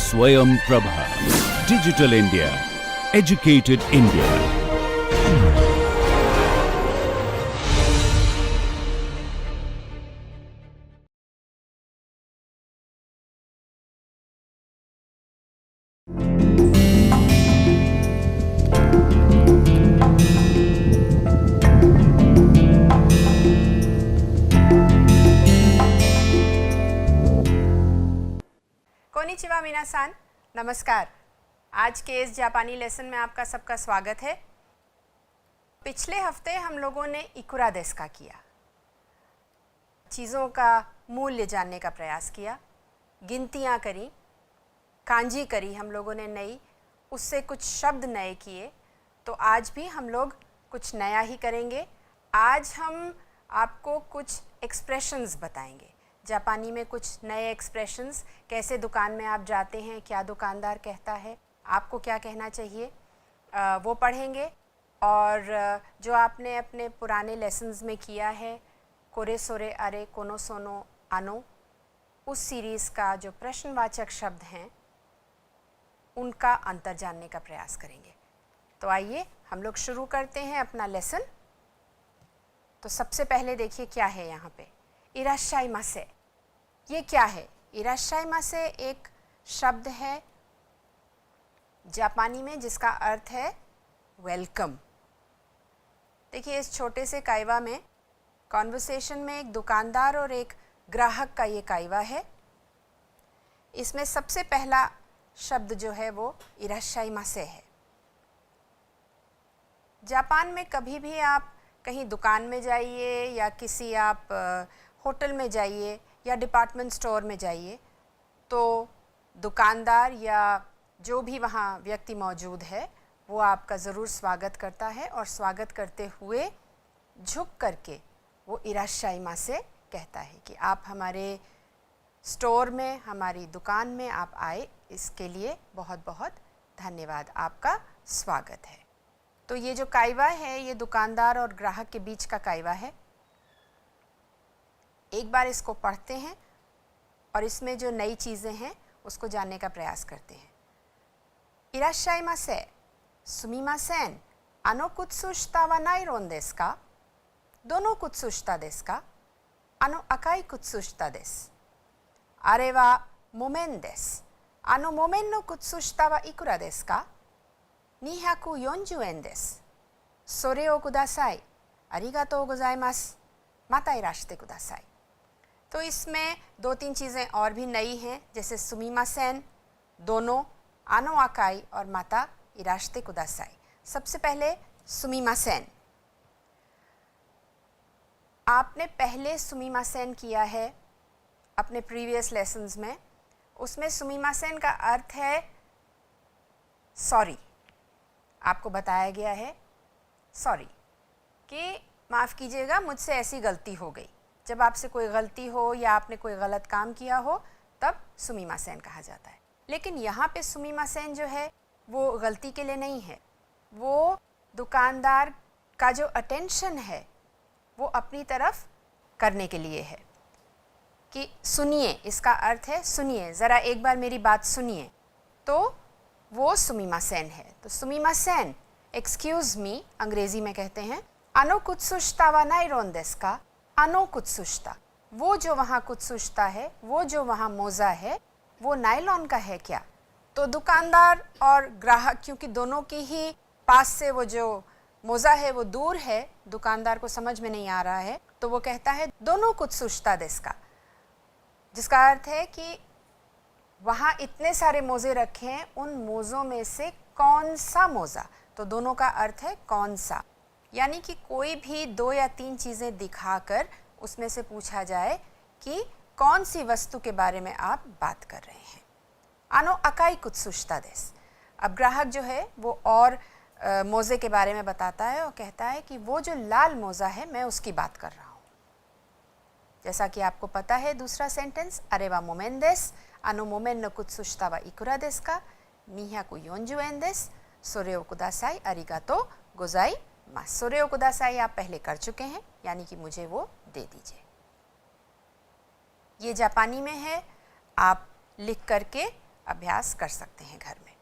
Swayam Prabha. Digital India. Educated India. कोनिचिवा मिनासान, नमस्कार। आज के इस जापानी लेसन में आपका सबका स्वागत है। पिछले हफ्ते हम लोगों ने इकुरा देस का किया, चीज़ों का मूल्य जानने का प्रयास किया, गिनतियाँ करी, कांजी करी हम लोगों ने नई, उससे कुछ शब्द नए किए। तो आज भी हम लोग कुछ नया ही करेंगे। आज हम आपको कुछ एक्सप्रेशंस बताएंगे, जापानी में कुछ नए एक्सप्रेशंस। कैसे दुकान में आप जाते हैं, क्या दुकानदार कहता है, आपको क्या कहना चाहिए, वो पढ़ेंगे। और जो आपने अपने पुराने लेसन्स में किया है, कोरे सोरे अरे कोनो सोनो आनो, उस सीरीज़ का जो प्रश्नवाचक शब्द हैं उनका अंतर जानने का प्रयास करेंगे। तो आइए हम लोग शुरू करते हैं अपना लेसन। तो सबसे पहले देखिए क्या है यहाँ पे, इराशाइमासे। ये क्या है? इराशाइमासे एक शब्द है जापानी में जिसका अर्थ है वेलकम। देखिए इस छोटे से काइवा में, कॉन्वर्सेशन में एक दुकानदार और एक ग्राहक का ये काइवा है। इसमें सबसे पहला शब्द जो है वो इराशाइमासे है। जापान में कभी भी आप कहीं दुकान में जाइए या किसी आप होटल में जाइए या डिपार्टमेंट स्टोर में जाइए, तो दुकानदार या जो भी वहाँ व्यक्ति मौजूद है वो आपका ज़रूर स्वागत करता है, और स्वागत करते हुए झुक करके वो इराशाइमासे कहता है कि आप हमारे स्टोर में, हमारी दुकान में आप आए, इसके लिए बहुत बहुत धन्यवाद, आपका स्वागत है। तो ये जो काइवा है ये दुकानदार और ग्राहक के बीच का काइवा है। एक बार इसको पढ़ते हैं और इसमें जो नई चीज़ें हैं उसको जानने का प्रयास करते हैं। इराशाइमासे, सुमिमासेन, आनो कुत्सुशिता वा नाइरोन देसु का? दोनो कुत्सुशिता देसु का? आनो अकाई कुत्सुशिता देसु। आरे वा मोमेन देसु। आनो मोमेन नो कुत्सुशिता वा इकुरा देसु का? 240 円です。それをください。ありがとうございます。またいらしてください। तो इसमें दो तीन चीज़ें और भी नई हैं, जैसे सुमिमासेन, दोनों, आनो आकाई और माता इराश्ते कुदासाई। सबसे पहले सुमिमासेन। आपने पहले सुमिमासेन किया है अपने प्रीवियस लेसन्स में। उसमें सुमिमासेन का अर्थ है सॉरी। आपको बताया गया है सॉरी कि माफ़ कीजिएगा, मुझसे ऐसी गलती हो गई। जब आपसे कोई गलती हो या आपने कोई गलत काम किया हो तब सुमिमासेन कहा जाता है। लेकिन यहाँ पे सुमिमासेन जो है वो गलती के लिए नहीं है, वो दुकानदार का जो अटेंशन है वो अपनी तरफ करने के लिए है कि सुनिए, इसका अर्थ है सुनिए, ज़रा एक बार मेरी बात सुनिए, तो वो सुमिमासेन है। तो सुमिमासेन, एक्सक्यूज़ मी अंग्रेज़ी में कहते हैं। आनो कुत्सुशिता वा नाइरोन देसु का? आनो कुत्सुशिता, वो जो वहाँ कुत्सुशिता है, वो जो वहाँ मोज़ा है, वो नायलॉन का है क्या? तो दुकानदार और ग्राहक, क्योंकि दोनों की ही पास से वो जो मोज़ा है वो दूर है, दुकानदार को समझ में नहीं आ रहा है, तो वो कहता है दोनों कुत्सुशिता देसु का, जिसका अर्थ है कि वहाँ इतने सारे मोज़े रखे हैं, उन मोज़ों में से कौन सा मोज़ा? तो दोनों का अर्थ है कौन सा, यानी कि कोई भी दो या तीन चीज़ें दिखाकर उसमें से पूछा जाए कि कौन सी वस्तु के बारे में आप बात कर रहे हैं। आनो अकाई कुत्सुशिता देसु। अब ग्राहक जो है वो और मोज़े के बारे में बताता है और कहता है कि वो जो लाल मोज़ा है मैं उसकी बात कर रहा हूँ। जैसा कि आपको पता है दूसरा सेंटेंस, अरे वा मोमेन देसु, आनो मोमेन नो कुत्सुशिता वा इकुरा देसु का? 240 円です。それをください。ありがとうございます。それをくださいआप पहले कर चुके हैं, यानी कि मुझे वो दे दीजिए। ये जापानी में है, आप लिख करके अभ्यास कर सकते हैं घर में।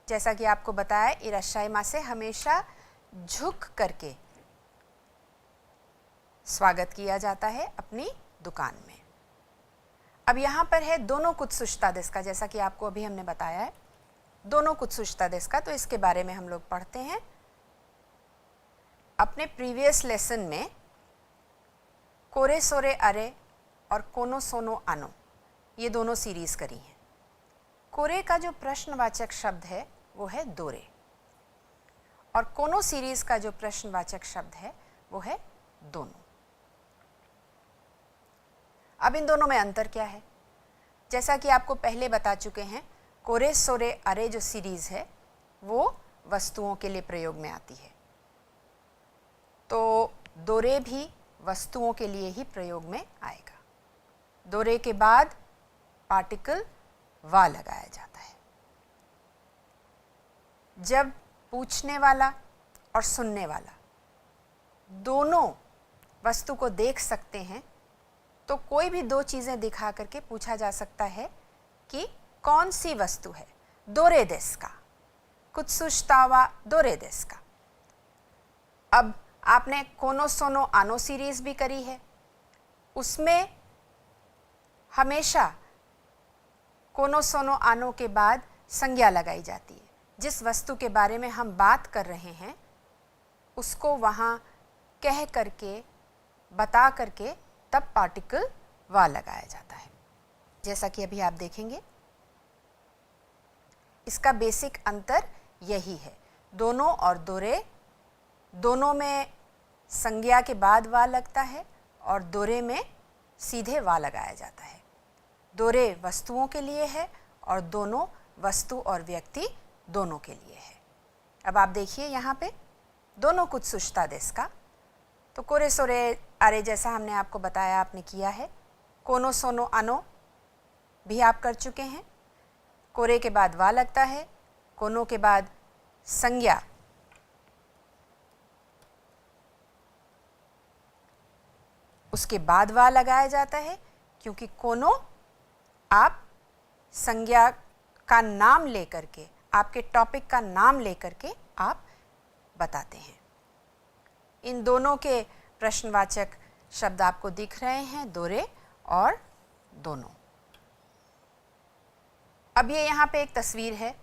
जैसा कि आपको बताया, इराशाइमासे हमेशा झुक करके स्वागत किया जाता है अपनी दुकान में। अब यहाँ पर है दोनों कुत्सुश्ता देस का, जैसा कि आपको अभी हमने बताया है दोनों कुत्सुश्ता देस का, तो इसके बारे में हम लोग पढ़ते हैं। अपने प्रीवियस लेसन में कोरे सोरे अरे और कोनो सोनो आनो ये दोनों सीरीज करी हैं। कोरे का जो प्रश्नवाचक शब्द है वो है दोरे, और कोनो सीरीज का जो प्रश्नवाचक शब्द है वो है दोनों। अब इन दोनों में अंतर क्या है? जैसा कि आपको पहले बता चुके हैं, कोरे सोरे अरे जो सीरीज है वो वस्तुओं के लिए प्रयोग में आती है, तो दोरे भी वस्तुओं के लिए ही प्रयोग में आएगा। दोरे के बाद पार्टिकल वा लगाया जाता है। जब पूछने वाला और सुनने वाला दोनों वस्तु को देख सकते हैं तो कोई भी दो चीज़ें दिखा करके पूछा जा सकता है कि कौन सी वस्तु है। दोरे देस का, कुत्सुश्तावा दोरे देस का। अब आपने कोनो सोनो आनो सीरीज भी करी है, उसमें हमेशा कोनो सोनो आनो के बाद संज्ञा लगाई जाती है। जिस वस्तु के बारे में हम बात कर रहे हैं उसको वहाँ कह करके, बता करके तब पार्टिकल वा लगाया जाता है। जैसा कि अभी आप देखेंगे, इसका बेसिक अंतर यही है। दोनों और दोरे, दोनों में संज्ञा के बाद वा लगता है और दोरे में सीधे वा लगाया जाता है। दोरे वस्तुओं के लिए है और दोनों वस्तु और व्यक्ति दोनों के लिए है। अब आप देखिए यहाँ पे दोनों कुत्सुश्ता देस का, तो कोरे सोरे अरे जैसा हमने आपको बताया, आपने किया है। कोनो सोनो आनो भी आप कर चुके हैं। कोरे के बाद वा लगता है, कोनो के बाद संज्ञा उसके बाद वा लगाया जाता है, क्योंकि कोनो आप संज्ञा का नाम लेकर के, आपके टॉपिक का नाम लेकर के आप बताते हैं। इन दोनों के प्रश्नवाचक शब्द आपको दिख रहे हैं, दोरे और दोनों। अब ये यहाँ पे एक तस्वीर है,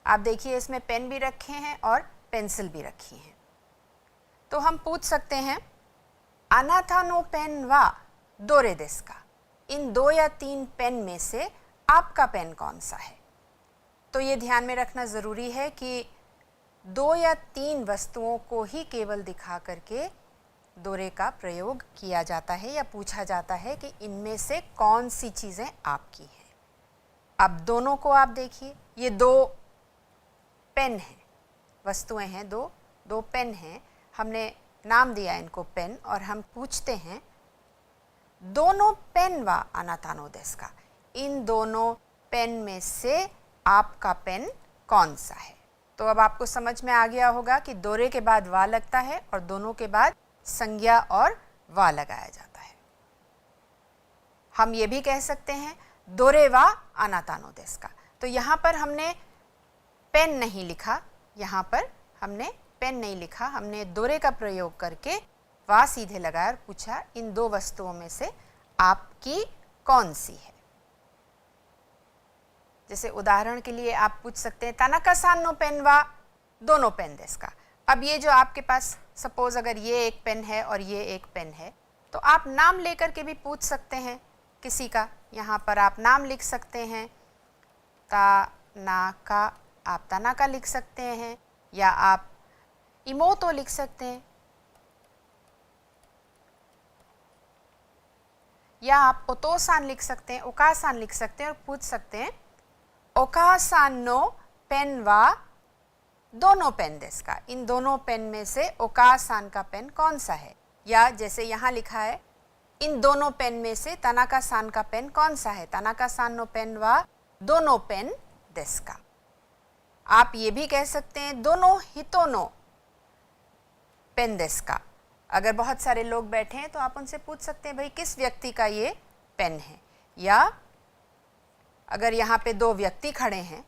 आप देखिए इसमें पेन भी रखे हैं और पेंसिल भी रखी है। तो हम पूछ सकते हैं, अनाथा नो पेन वा दोरे देस का, इन 2 या 3 पेन में से आपका पेन कौन सा है? तो ये ध्यान में रखना ज़रूरी है कि 2 या 3 वस्तुओं को ही केवल दिखा करके दोरे का प्रयोग किया जाता है या पूछा जाता है कि इनमें से कौन सी चीज़ें आपकी हैं। अब दोनों को आप देखिए, ये 2 पेन हैं, वस्तुएं हैं, दो पेन हैं, हमने नाम दिया इनको पेन, और हम पूछते हैं दोनों पेन वा अनातानो देस का, इन दोनों पेन में से आपका पेन कौन सा है? तो अब आपको समझ में आ गया होगा कि दोरे के बाद वा लगता है और दोनों के बाद संज्ञा और वा लगाया जाता है। हम ये भी कह सकते हैं दोरे वा अनातानो देस का। तो यहाँ पर हमने पेन नहीं लिखा, यहाँ पर हमने पेन नहीं लिखा, हमने दोरे का प्रयोग करके वा सीधे लगाया और पूछा इन 2 वस्तुओं में से आपकी कौन सी है। जैसे उदाहरण के लिए आप पूछ सकते हैं तानाका सान नो पेन वा दोनों पेन देस का। अब ये जो आपके पास, सपोज अगर ये एक पेन है और ये एक पेन है, तो आप नाम लेकर के भी पूछ सकते हैं किसी का। यहाँ पर आप नाम लिख सकते हैं, तानाका, आप तानाका लिख सकते हैं, या आप इमोतो लिख सकते हैं, या आप ओतोसान लिख सकते हैं, ओकासान लिख सकते हैं और पूछ सकते हैं ओकासान नो पेन वा दोनों पेन देस का, इन दोनों पेन में से ओकासान का पेन कौन सा है। या जैसे यहाँ लिखा है इन दोनों पेन में से तानाका सान का पेन कौन सा है, तानाका सान नो पेन वा दोनों पेन देस का। आप ये भी कह सकते हैं दोनों हितोनो पेन देस का। अगर बहुत सारे लोग बैठे हैं तो आप उनसे पूछ सकते हैं भाई किस व्यक्ति का ये पेन है। या अगर यहाँ पे दो व्यक्ति खड़े हैं,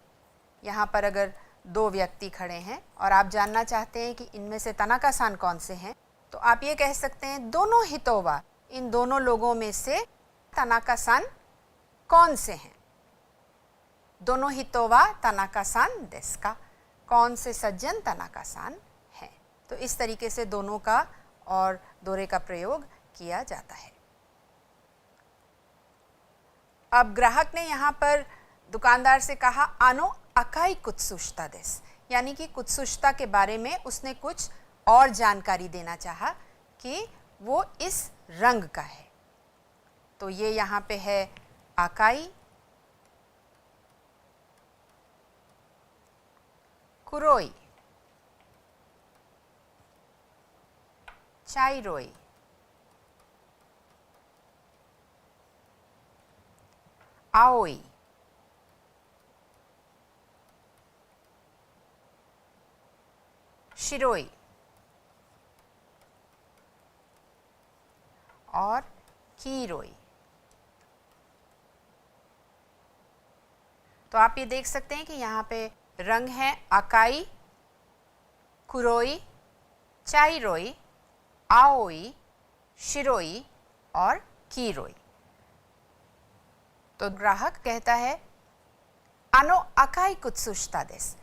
यहाँ पर अगर दो व्यक्ति खड़े हैं और आप जानना चाहते हैं कि इनमें से तनाका सान कौन से हैं, तो आप ये कह सकते हैं दोनों हितोवा, इन दोनों लोगों में से तनाका सान कौन से हैं। दोनों हितोवा तनाका सान देस का, कौन से सज्जन तनाका सान हैं। तो इस तरीके से दोनों का और दोरे का प्रयोग किया जाता है। अब ग्राहक ने यहाँ पर दुकानदार से कहा आनो अकाई कुत्सुष्टा देस, यानी कि कुत्सुष्टा के बारे में उसने कुछ और जानकारी देना चाहा कि वो इस रंग का है। तो ये यहाँ पे है अकाई, कुरोई, चाइरोई, आओई, शिरोई और कीरोई। तो आप ये देख सकते हैं कि यहाँ पे रंग है अकाई, कुरोई, चाइरोई, आओई, शिरोई और कीरोई। तो ग्राहक कहता है आनो अकाई कुत्सुष्टा देस।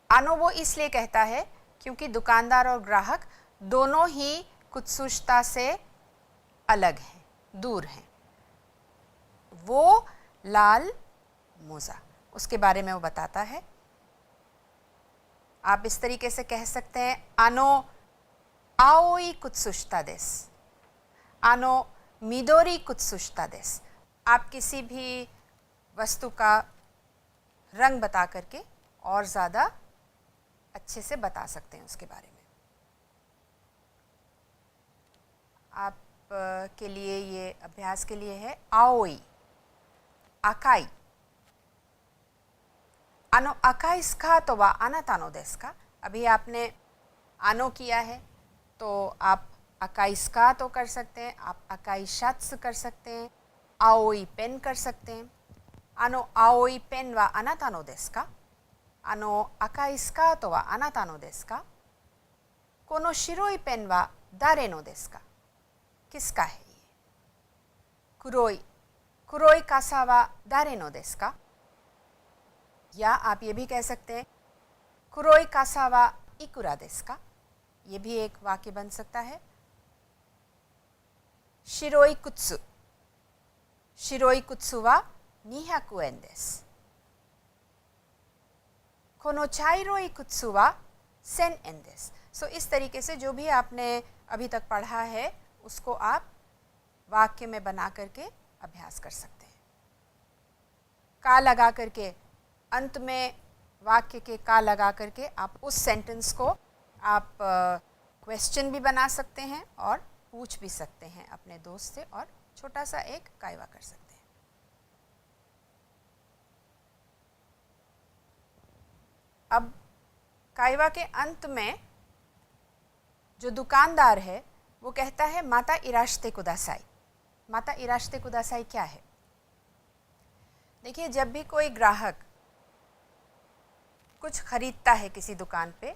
आनो वो इसलिए कहता है क्योंकि दुकानदार और ग्राहक दोनों ही कुत्सुष्टा से अलग हैं, दूर हैं। वो लाल मोजा, उसके बारे में वो बताता है। आप इस तरीके से कह सकते हैं आनो आओई कुत्सुष्टा देस, आनो मिदोरी कुत्सुष्टा देस। आप किसी भी वस्तु का रंग बता करके और ज़्यादा अच्छे से बता सकते हैं उसके बारे में। आप के लिए ये अभ्यास के लिए है आओई, अकाई। आनो अकाई स्कार्ट वा आनाता नो देस का। अभी आपने आनो किया है तो आप अकाई स्कार्ट कर सकते हैं, आप अकाई शर्ट्स कर सकते हैं, आओई पेन कर सकते हैं। आनो आओई पेन वा आनाता नो देस का, आनो अकाई स्कार्ट वा आनाता नो देस का, कोनो शिरोई पेन वा दारे नो देस का, किसका है ये। कुरोई, कुरोई कासा वा दारे नो देस का। या आप ये भी कह सकते हैं कुरोई कासा वा इकुरा देस का, ये भी एक वाक्य बन सकता है। शिरोई कुत्सु, शिरोई कुत्सु वा 200 एन देस। कोनो चाइरोई कुत्सु वा 1000 एन देस। सो इस तरीके से जो भी आपने अभी तक पढ़ा है उसको आप वाक्य में बना करके अभ्यास कर सकते हैं। का लगा करके, अंत में वाक्य के का लगा करके आप उस सेंटेंस को आप क्वेश्चन भी बना सकते हैं और पूछ भी सकते हैं अपने दोस्त से, और छोटा सा एक कायवा कर सकते हैं। अब कायवा के अंत में जो दुकानदार है वो कहता है माता इराश्ते कुदासाई। माता इराश्ते कुदासाई क्या है? देखिए, जब भी कोई ग्राहक कुछ खरीदता है किसी दुकान पे,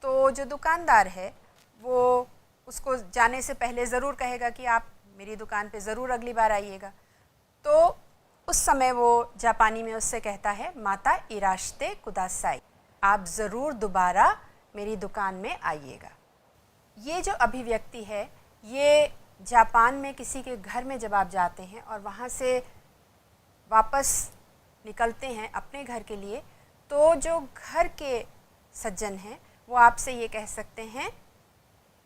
तो जो दुकानदार है वो उसको जाने से पहले ज़रूर कहेगा कि आप मेरी दुकान पे ज़रूर अगली बार आइएगा। तो उस समय वो जापानी में उससे कहता है माता इराश्ते कुदासाई, आप ज़रूर दोबारा मेरी दुकान में आइएगा। ये जो अभिव्यक्ति है ये जापान में किसी के घर में जब आप जाते हैं और वहाँ से वापस निकलते हैं अपने घर के लिए, तो जो घर के सज्जन हैं वो आपसे ये कह सकते हैं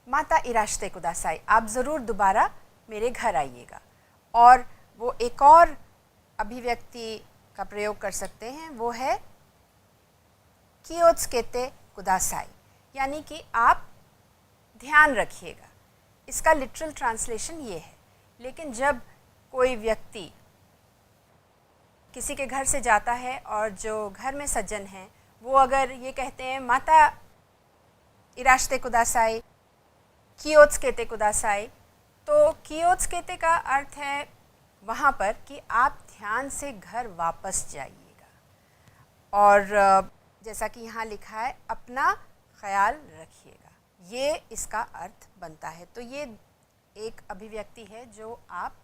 माता इराश्ते कुदासाई, आप ज़रूर दोबारा मेरे घर आइएगा। और वो एक और अभिव्यक्ति का प्रयोग कर सकते हैं, वो है कियोत्सुकेते कुदासाई, यानी कि आप ध्यान रखिएगा। इसका लिटरल ट्रांसलेशन ये है। लेकिन जब कोई व्यक्ति किसी के घर से जाता है और जो घर में सज्जन हैं वो अगर ये कहते हैं माता इराश्ते कुदासाई, कियोत्सुकेते कुदासाई, तो कियोत्सुकेते का अर्थ है वहाँ पर कि आप ध्यान से घर वापस जाइएगा और जैसा कि यहाँ लिखा है अपना ख्याल रखिएगा, ये इसका अर्थ बनता है। तो ये एक अभिव्यक्ति है जो आप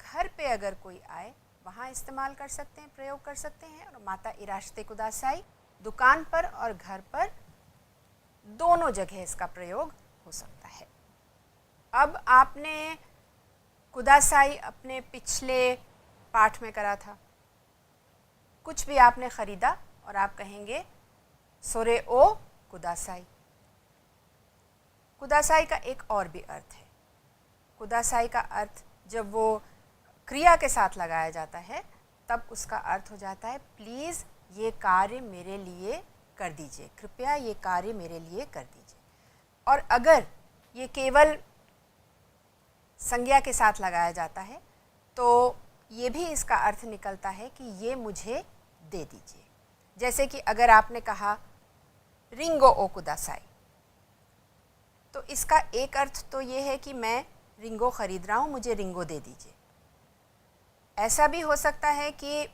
घर पे अगर कोई आए वहाँ इस्तेमाल कर सकते हैं, प्रयोग कर सकते हैं। और माता इराश्ते कुदासाई दुकान पर और घर पर दोनों जगह इसका प्रयोग हो सकता है। अब आपने कुदासाई अपने पिछले पाठ में करा था, कुछ भी आपने ख़रीदा और आप कहेंगे सोरे ओ कुदासाई। कुदासाई का एक और भी अर्थ है। कुदासाई का अर्थ जब वो क्रिया के साथ लगाया जाता है तब उसका अर्थ हो जाता है प्लीज़ ये कार्य मेरे लिए कर दीजिए, कृपया ये कार्य मेरे लिए कर दीजिए। और अगर ये केवल संज्ञा के साथ लगाया जाता है तो ये भी इसका अर्थ निकलता है कि ये मुझे दे दीजिए। जैसे कि अगर आपने कहा रिंगो ओ कुदासाई, तो इसका एक अर्थ तो ये है कि मैं रिंगो ख़रीद रहा हूँ, मुझे रिंगो दे दीजिए। ऐसा भी हो सकता है कि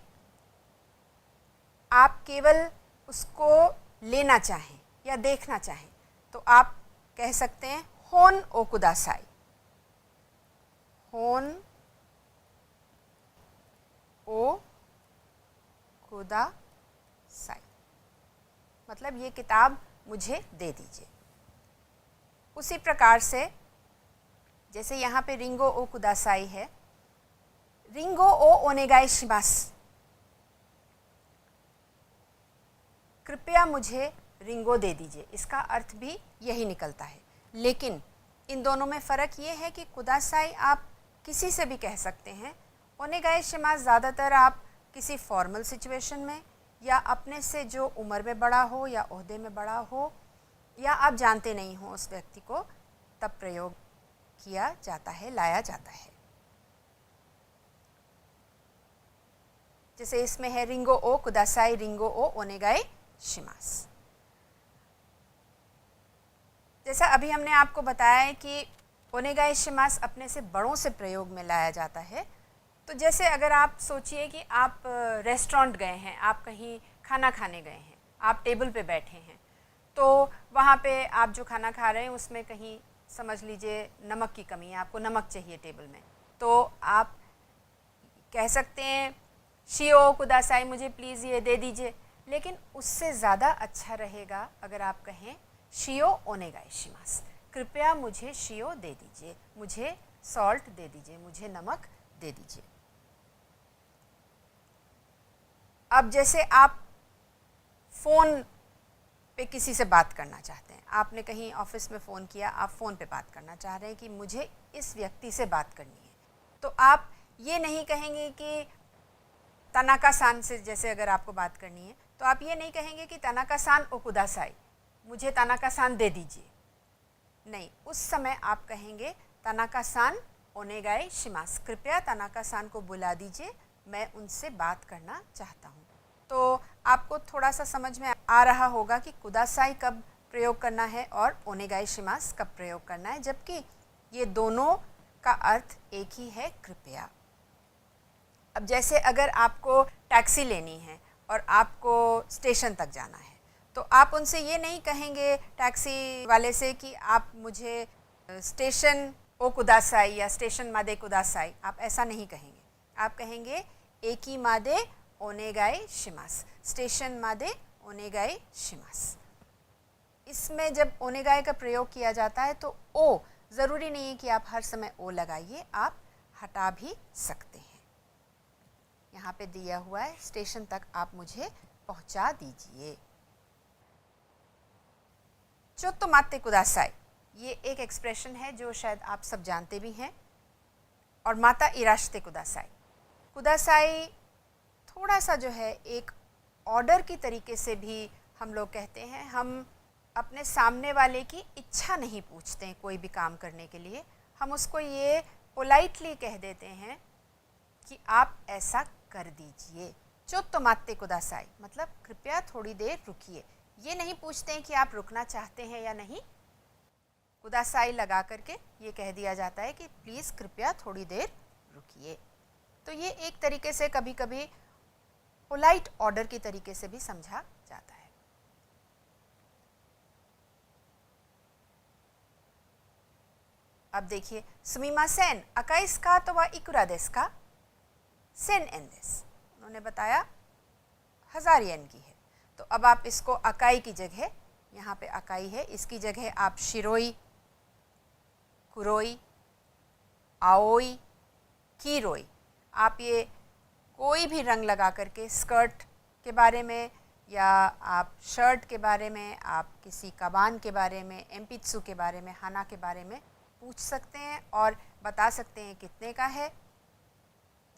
आप केवल उसको लेना चाहें या देखना चाहें, तो आप कह सकते हैं होन ओ कुदासाई, होन ओ कुदासाई, मतलब ये किताब मुझे दे दीजिए। उसी प्रकार से जैसे यहाँ पे रिंगो ओ कुदासाई है, रिंगो ओ ओनेगाई शिमास, कृपया मुझे रिंगो दे दीजिए, इसका अर्थ भी यही निकलता है। लेकिन इन दोनों में फ़र्क ये है कि कुदासाई आप किसी से भी कह सकते हैं, ओनेगाई शिमास ज़्यादातर आप किसी फॉर्मल सिचुएशन में या अपने से जो उम्र में बड़ा हो या ओहदे में बड़ा हो या आप जानते नहीं हो उस व्यक्ति को, तब प्रयोग किया जाता है, लाया जाता है। जैसे इसमें है रिंगो ओ कुदासाई, रिंगो ओ ओनेगाई शिमास। जैसा अभी हमने आपको बताया है कि ओनेगाई शिमास अपने से बड़ों से प्रयोग में लाया जाता है। तो जैसे अगर आप सोचिए कि आप रेस्टोरेंट गए हैं, आप कहीं खाना खाने गए हैं, आप टेबल पे बैठे हैं, तो वहाँ पे आप जो खाना खा रहे हैं उसमें कहीं समझ लीजिए नमक की कमी है, आपको नमक चाहिए टेबल में, तो आप कह सकते हैं शियो कुदासाई, मुझे प्लीज़ ये दे दीजिए। लेकिन उससे ज़्यादा अच्छा रहेगा अगर आप कहें शियो ओनेगाई शिमास, कृपया मुझे शियो दे दीजिए, मुझे सॉल्ट दे दीजिए, मुझे नमक दे दीजिए। अब जैसे आप फ़ोन पे किसी से बात करना चाहते हैं, आपने कहीं ऑफिस में फ़ोन किया, आप फ़ोन पे बात करना चाह रहे हैं कि मुझे इस व्यक्ति से बात करनी है, तो आप ये नहीं कहेंगे कि तनाका सान से, जैसे अगर आपको बात करनी है तो आप ये नहीं कहेंगे कि तनाका सान ओ कुदासाई, मुझे तनाका सान दे दीजिए। नहीं, उस समय आप कहेंगे तनाका सान ओनेगाई शिमास, कृपया तनाका सान को बुला दीजिए, मैं उनसे बात करना चाहता हूँ। तो आपको थोड़ा सा समझ में आ रहा होगा कि कुदासाई कब प्रयोग करना है और ओनेगाई शिमास कब प्रयोग करना है, जबकि ये दोनों का अर्थ एक ही है, कृपया। अब जैसे अगर आपको टैक्सी लेनी है और आपको स्टेशन तक जाना है, तो आप उनसे ये नहीं कहेंगे टैक्सी वाले से कि आप मुझे स्टेशन ओ कुदासाई या स्टेशन मादे कुदासाई, आप ऐसा नहीं कहेंगे। आप कहेंगे एकी मादे ओनेगाई शिमास, स्टेशन मादे ओनेगाई शिमास। इसमें जब ओनेगाई का प्रयोग किया जाता है तो ओ, ज़रूरी नहीं है कि आप हर समय ओ लगाइए, आप हटा भी सकते हैं। यहाँ पे दिया हुआ है स्टेशन तक आप मुझे पहुँचा दीजिए। चोत्तो मात्ते कुदासाई, ये एक एक्सप्रेशन है जो शायद आप सब जानते भी हैं। और माता इराश्ते कुदासाई, कुदासाई थोड़ा सा जो है एक ऑर्डर की तरीके से भी हम लोग कहते हैं। हम अपने सामने वाले की इच्छा नहीं पूछते हैं कोई भी काम करने के लिए, हम उसको ये पोलाइटली कह देते हैं कि आप ऐसा कर दीजिए। चोत्तो मात्ते कुदासाई मतलब कृपया थोड़ी देर रुकिए। ये नहीं पूछते हैं कि आप रुकना चाहते हैं या नहीं, कुदासाई लगा करके ये कह दिया जाता है कि प्लीज़ कृपया थोड़ी देर रुकिए। तो ये एक तरीके से कभी कभी पोलाइट ऑर्डर की तरीके से भी समझा जाता है। अब देखिए, सुमिमासेन अकाइस का तो वह इकुरा देस का सेन एन देस, उन्होंने बताया 1000 येन की है। तो अब आप इसको अकाई की जगह, यहाँ पे अकाई है, इसकी जगह आप शिरोई, कुरोई, आओई, कीरोई, आप ये कोई भी रंग लगा करके स्कर्ट के बारे में या आप शर्ट के बारे में, आप किसी कबान के बारे में, एम्पित्सु के बारे में, हाना के बारे में पूछ सकते हैं और बता सकते हैं कितने का है,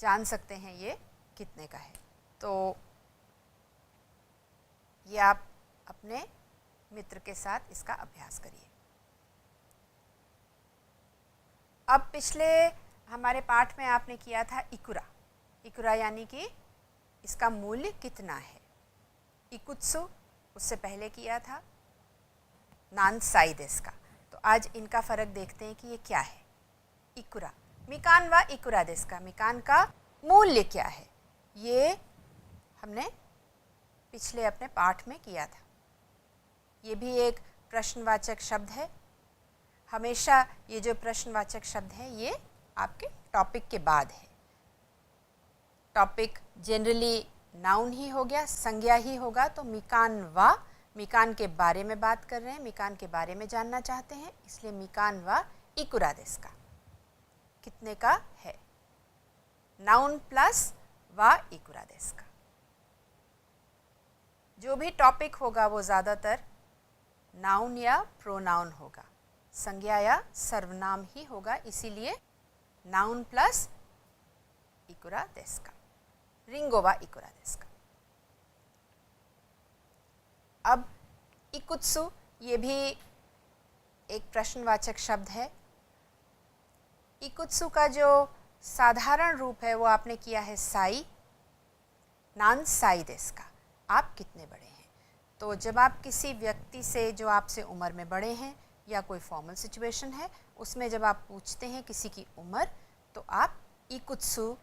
जान सकते हैं ये कितने का है। तो ये आप अपने मित्र के साथ इसका अभ्यास करिए। अब पिछले हमारे पाठ में आपने किया था इकुरा, इकुरा यानी कि इसका मूल्य कितना है। इकुत्सु उससे पहले किया था नान साई देस का। तो आज इनका फ़र्क देखते हैं कि ये क्या है। इकुरा, मिकान व इकुरा देस का, मिकान का मूल्य क्या है, ये हमने पिछले अपने पाठ में किया था। ये भी एक प्रश्नवाचक शब्द है। हमेशा ये जो प्रश्नवाचक शब्द है ये आपके टॉपिक के बाद है। टॉपिक जनरली नाउन ही हो गया, संज्ञा ही होगा। तो मिकान व, मिकान के बारे में बात कर रहे हैं, मिकान के बारे में जानना चाहते हैं, इसलिए मिकान व इकुरा देस का, कितने का है। नाउन प्लस व इकुरा देस का। जो भी टॉपिक होगा वो ज़्यादातर नाउन या प्रोनाउन होगा, संज्ञा या सर्वनाम ही होगा, इसीलिए नाउन प्लस इकुरा देस का, रिंगो व इकुरा देस का। अब इकुत्सु, ये भी एक प्रश्नवाचक शब्द है। इकुत्सु का जो साधारण रूप है वो आपने किया है साई, नान साई देस का, आप कितने बड़े हैं। तो जब आप किसी व्यक्ति से जो आपसे उम्र में बड़े हैं या कोई फॉर्मल सिचुएशन है उसमें जब आप पूछते हैं किसी की उम्र, तो आप इकुत्सु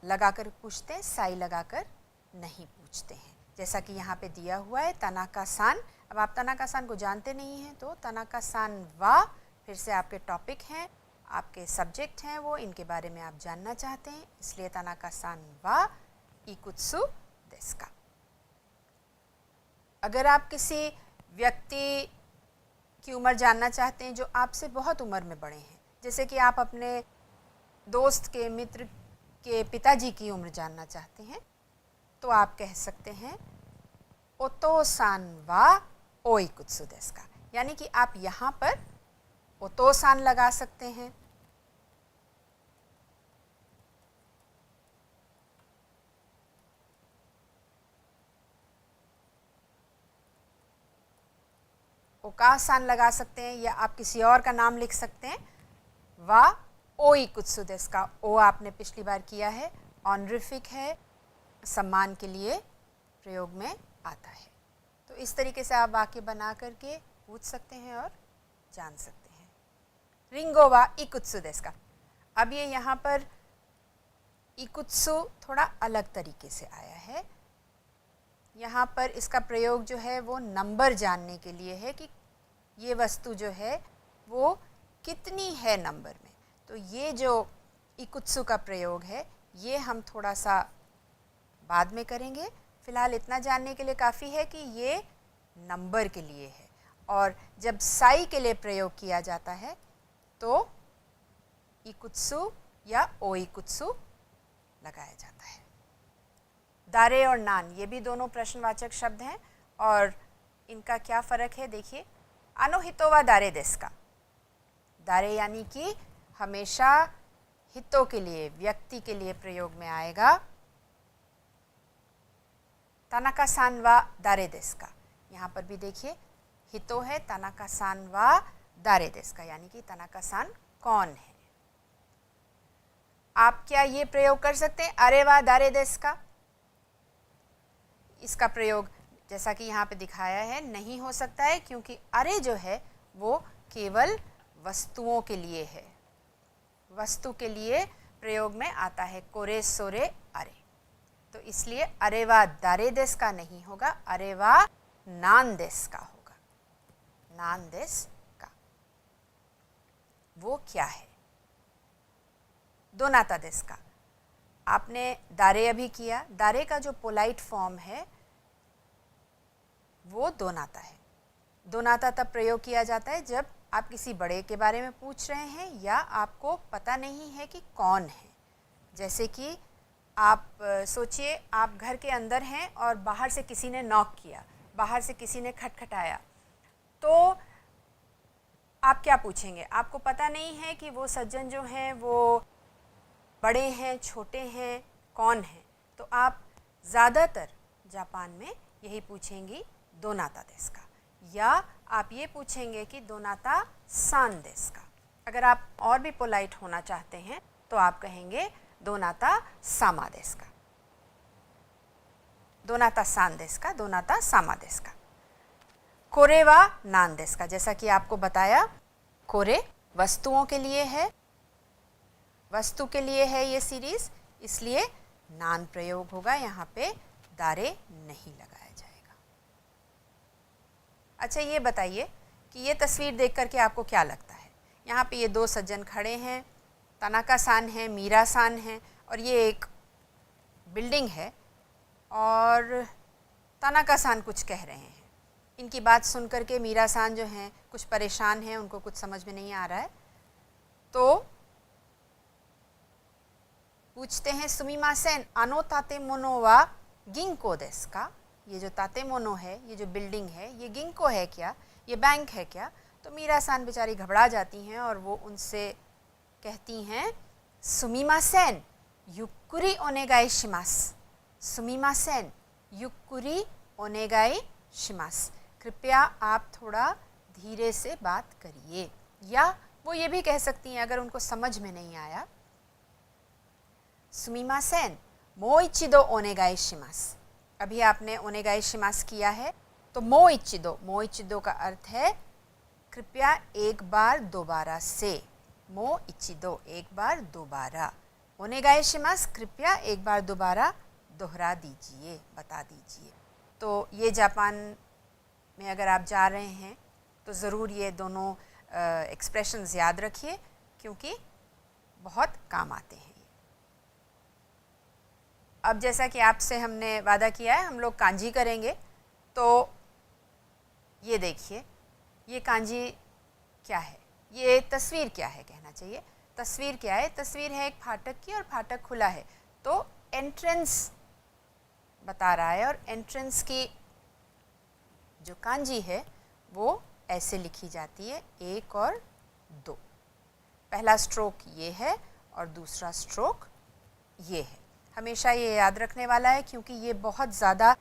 लगाकर पूछते हैं, साई लगाकर नहीं पूछते हैं। जैसा कि यहाँ पे दिया हुआ है तनाका सान। अब आप तनाका सान को जानते नहीं हैं तो तनाका सान वा, फिर से आपके टॉपिक हैं, आपके सब्जेक्ट हैं, वो इनके बारे में आप जानना चाहते हैं, इसलिए तनाका सान वा इकुत्सु देस का। अगर आप किसी व्यक्ति की उम्र जानना चाहते हैं जो आपसे बहुत उम्र में बड़े हैं, जैसे कि आप अपने दोस्त के, मित्र के पिताजी की उम्र जानना चाहते हैं, तो आप कह सकते हैं ओतो सान वा ओ इकुत्सु देस का, यानी कि आप यहाँ पर ओतो सान लगा सकते हैं। ओका सान लगा सकते हैं या आप किसी और का नाम लिख सकते हैं। वा ओ इकुत्सु देस का, ओ आपने पिछली बार किया है, ऑनरिफिक है, सम्मान के लिए प्रयोग में आता है। तो इस तरीके से आप वाक्य बना करके पूछ सकते हैं और जान सकते हैं। रिंगो वा इकुत्सु देस का। अब ये यहाँ पर इकुत्सु थोड़ा अलग तरीके से आया है। यहाँ पर इसका प्रयोग जो है वो नंबर जानने के लिए है कि ये वस्तु जो है वो कितनी है नंबर में। तो ये जो इकुत्सु का प्रयोग है ये हम थोड़ा सा बाद में करेंगे। फ़िलहाल इतना जानने के लिए काफ़ी है कि ये नंबर के लिए है, और जब साई के लिए प्रयोग किया जाता है तो इकुत्सु या ओ इकुत्सु लगाया जाता है। दारे और नान, ये भी दोनों प्रश्नवाचक शब्द हैं और इनका क्या फ़र्क है देखिए। अनोहितो वा दारे देस का, दारे यानी कि हमेशा हितों के लिए, व्यक्ति के लिए प्रयोग में आएगा। तनाका सान वा दारे देस का, यहाँ पर भी देखिए हितो है, तनाका सान वा दारे देस का, यानी कि तनाका सान कौन है। आप क्या ये प्रयोग कर सकते हैं अरे वा दारे देस का? इसका प्रयोग जैसा कि यहाँ पे दिखाया है नहीं हो सकता है, क्योंकि अरे जो है वो केवल वस्तुओं के लिए है। वस्तु के लिए प्रयोग में आता है कोरे सोरे अरे, तो इसलिए अरे वा दारे देस का नहीं होगा, अरे वा नान देस का होगा, नान देस का। वो क्या है? दोनाता देस का। आपने दारे अभी किया, दारे का जो पोलाइट फॉर्म है वो दोनाता है। दोनाता तब प्रयोग किया जाता है जब आप किसी बड़े के बारे में पूछ रहे हैं या आपको पता नहीं है कि कौन है। जैसे कि आप सोचिए आप घर के अंदर हैं और बाहर से किसी ने नॉक किया, बाहर से किसी ने खटखटाया, तो आप क्या पूछेंगे? आपको पता नहीं है कि वो सज्जन जो हैं वो बड़े हैं, छोटे हैं, कौन हैं, तो आप ज़्यादातर जापान में यही पूछेंगी दोनाता देस का, या आप ये पूछेंगे कि दोनाता सान देस का। अगर आप और भी पोलाइट होना चाहते हैं तो आप कहेंगे दोनाता सामा देस का, दोनाता सान देस का, दोनाता सामा देस का। कोरे वा नान देस का, जैसा कि आपको बताया कोरे वस्तुओं के लिए है, वस्तु के लिए है ये सीरीज, इसलिए नान प्रयोग होगा, यहाँ पे दारे नहीं लगाया जाएगा। अच्छा ये बताइए कि ये तस्वीर देख करके आपको क्या लगता है? यहाँ पे ये दो सज्जन खड़े हैं, तनाका सान है, मीरा सान है, और ये एक बिल्डिंग है और तनाका सान कुछ कह रहे हैं। इनकी बात सुन करके मीरा सान जो हैं कुछ परेशान हैं, उनको कुछ समझ में नहीं आ रहा है, तो पूछते हैं सुमिमासेन आनो तातेमोनो वा गिंको देसु का? ये जो तातेमोनो है, ये जो बिल्डिंग है, ये गिंको है क्या, ये बैंक है क्या? तो मीरा सान बेचारी घबरा जाती हैं और वो उनसे कहती हैं सुमिमासेन युक्कुरी ओनेगाई शिमास, सुमिमासेन युक्कुरी ओनेगाई शिमास, कृपया आप थोड़ा धीरे से बात करिए। या वो ये भी कह सकती हैं अगर उनको समझ में नहीं आया, सुमिमासेन मो इचिदो ओनेगाई शिमास। अभी आपने ओनेगाई शिमास किया है, तो मो इचिदो का अर्थ है कृपया एक बार दोबारा से, मो इचिदो एक बार दोबारा, ओनेगाई शिमास कृपया एक बार दोबारा दोहरा दीजिए, बता दीजिए। तो ये जापान में अगर आप जा रहे हैं तो ज़रूर ये दोनों एक्सप्रेशंस याद रखिए, क्योंकि बहुत काम आते हैं। अब जैसा कि आपसे हमने वादा किया है हम लोग कांजी करेंगे, तो ये देखिए ये कांजी क्या है, ये तस्वीर क्या है कहना चाहिए। तस्वीर क्या है? तस्वीर है एक फाटक की और फाटक खुला है, तो एंट्रेंस बता रहा है, और एंट्रेंस की जो कांजी है वो ऐसे लिखी जाती है 1 और 2। पहला स्ट्रोक ये है और दूसरा स्ट्रोक ये है। हमेशा ये याद रखने वाला है क्योंकि ये बहुत ज़्यादा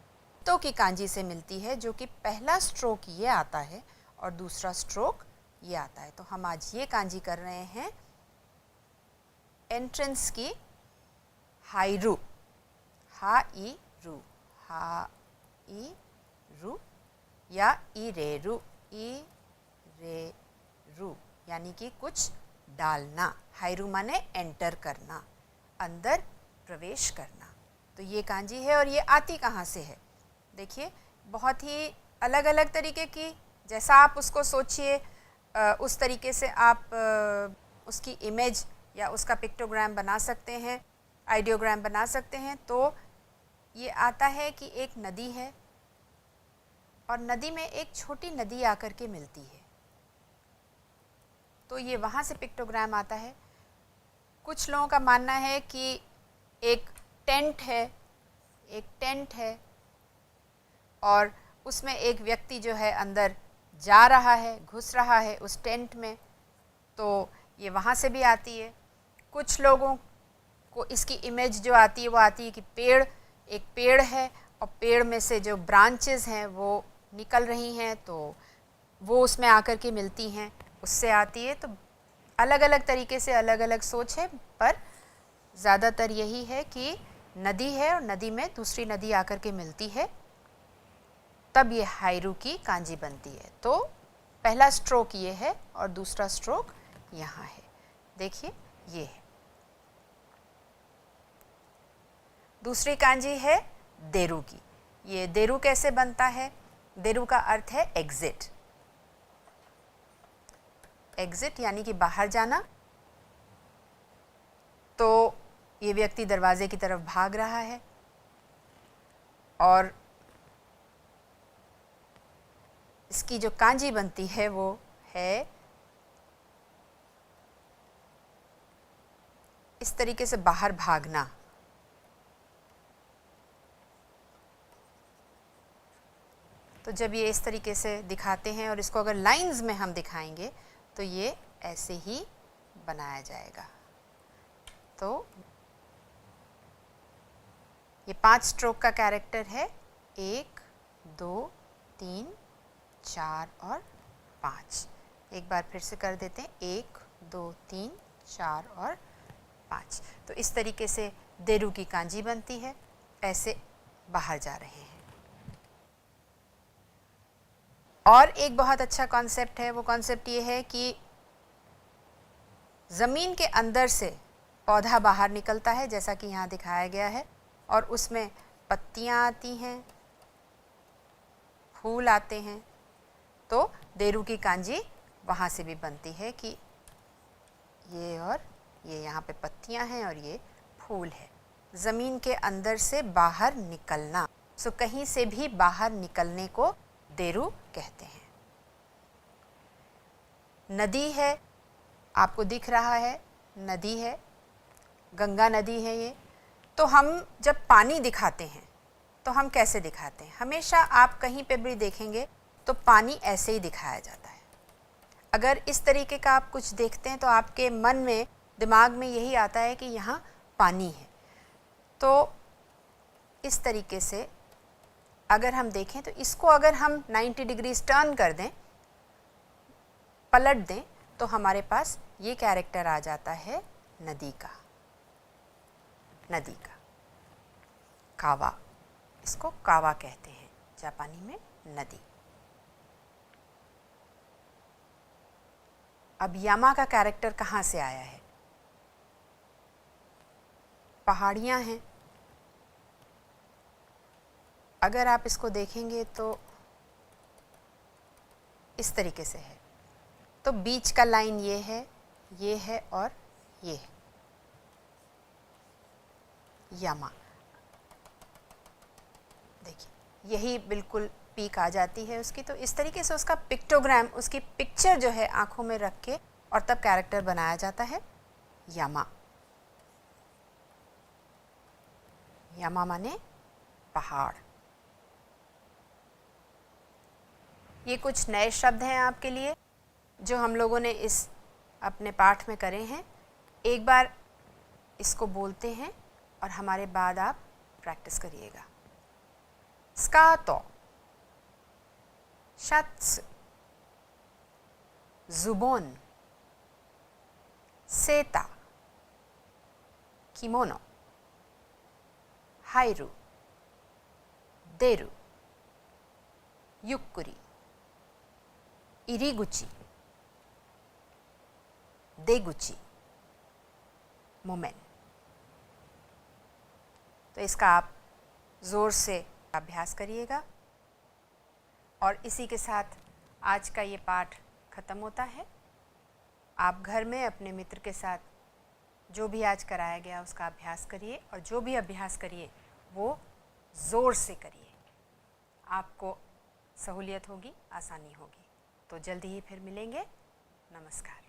तो की कांजी से मिलती है, जो कि पहला स्ट्रोक ये आता है और दूसरा स्ट्रोक ये आता है। तो हम आज ये कांजी कर रहे हैं एंट्रेंस की हाईरू, हा ई रू, हा ई रू, या ई रे रू, ई रे रू, यानी कि कुछ डालना। हाईरू माने एंटर करना, अंदर प्रवेश करना। तो ये कांजी है और ये आती कहाँ से है? देखिए बहुत ही अलग अलग तरीके की, जैसा आप उसको सोचिए उस तरीके से आप उसकी इमेज या उसका पिक्टोग्राम बना सकते हैं, आइडियोग्राम बना सकते हैं। तो ये आता है कि एक नदी है और नदी में एक छोटी नदी आकर के मिलती है, तो ये वहाँ से पिक्टोग्राम आता है। कुछ लोगों का मानना है कि एक टेंट है और उसमें एक व्यक्ति जो है अंदर जा रहा है, घुस रहा है उस टेंट में, तो ये वहाँ से भी आती है। कुछ लोगों को इसकी इमेज जो आती है वो आती है कि एक पेड़ है और पेड़ में से जो ब्रांचेस हैं वो निकल रही हैं, तो वो उसमें आकर के मिलती हैं, उससे आती है। तो अलग अलग तरीके से अलग अलग सोच है, पर ज़्यादातर यही है कि नदी है और नदी में दूसरी नदी आकर के मिलती है, तब ये हाईरू की कांजी बनती है। तो पहला स्ट्रोक ये है और दूसरा स्ट्रोक यहाँ है। देखिए ये है दूसरी कांजी है देरु की। ये देरु कैसे बनता है? देरु का अर्थ है एग्जिट। एग्जिट यानी कि बाहर जाना। तो ये व्यक्ति दरवाजे की तरफ भाग रहा है और इसकी जो कांजी बनती है वो है इस तरीके से बाहर भागना। तो जब ये इस तरीके से दिखाते हैं और इसको अगर लाइंस में हम दिखाएंगे तो ये ऐसे ही बनाया जाएगा। तो ये 5 स्ट्रोक का कैरेक्टर है, 1 2 3 4 और 5। एक बार फिर से कर देते हैं, 1 2 3 4 और 5। तो इस तरीके से देरु की कांजी बनती है, ऐसे बाहर जा रहे हैं। और एक बहुत अच्छा कॉन्सेप्ट है, वो कॉन्सेप्ट ये है कि ज़मीन के अंदर से पौधा बाहर निकलता है जैसा कि यहाँ दिखाया गया है, और उसमें पत्तियाँ आती हैं, फूल आते हैं। तो देरु की कांजी वहाँ से भी बनती है कि ये और ये यहाँ पे पत्तियाँ हैं और ये फूल है। ज़मीन के अंदर से बाहर निकलना, सो कहीं से भी बाहर निकलने को देरु कहते हैं। नदी है, आपको दिख रहा है, नदी है, गंगा नदी है ये। तो हम जब पानी दिखाते हैं तो हम कैसे दिखाते हैं? हमेशा आप कहीं पे भी देखेंगे तो पानी ऐसे ही दिखाया जाता है। अगर इस तरीके का आप कुछ देखते हैं तो आपके मन में, दिमाग में यही आता है कि यहाँ पानी है। तो इस तरीके से अगर हम देखें तो इसको अगर हम 90 डिग्रीज टर्न कर दें, पलट दें, तो हमारे पास ये कैरेक्टर आ जाता है नदी का। नदी का कावा, इसको कावा कहते हैं जापानी में, नदी। अब यामा का कैरेक्टर कहाँ से आया है? पहाड़ियाँ हैं। अगर आप इसको देखेंगे तो इस तरीके से है। तो बीच का लाइन ये है और ये है यामा। देखिए यही बिल्कुल पीक आ जाती है उसकी। तो इस तरीके से उसका पिक्टोग्राम, उसकी पिक्चर जो है आंखों में रख के और तब कैरेक्टर बनाया जाता है यामा। यामा माने पहाड़। ये कुछ नए शब्द हैं आपके लिए जो हम लोगों ने इस अपने पाठ में करे हैं। एक बार इसको बोलते हैं और हमारे बाद आप प्रैक्टिस करिएगा। स्कार्टो, शर्ट्स, जुबोन, सेता, किमोनो, हाइरू, देरु, युक्कुरी, इरिगुची, देगुची, मोमेन। तो इसका आप ज़ोर से अभ्यास करिएगा। और इसी के साथ आज का ये पाठ ख़त्म होता है। आप घर में अपने मित्र के साथ जो भी आज कराया गया उसका अभ्यास करिए, और जो भी अभ्यास करिए वो ज़ोर से करिए। आपको सहूलियत होगी, आसानी होगी। तो जल्दी ही फिर मिलेंगे। नमस्कार।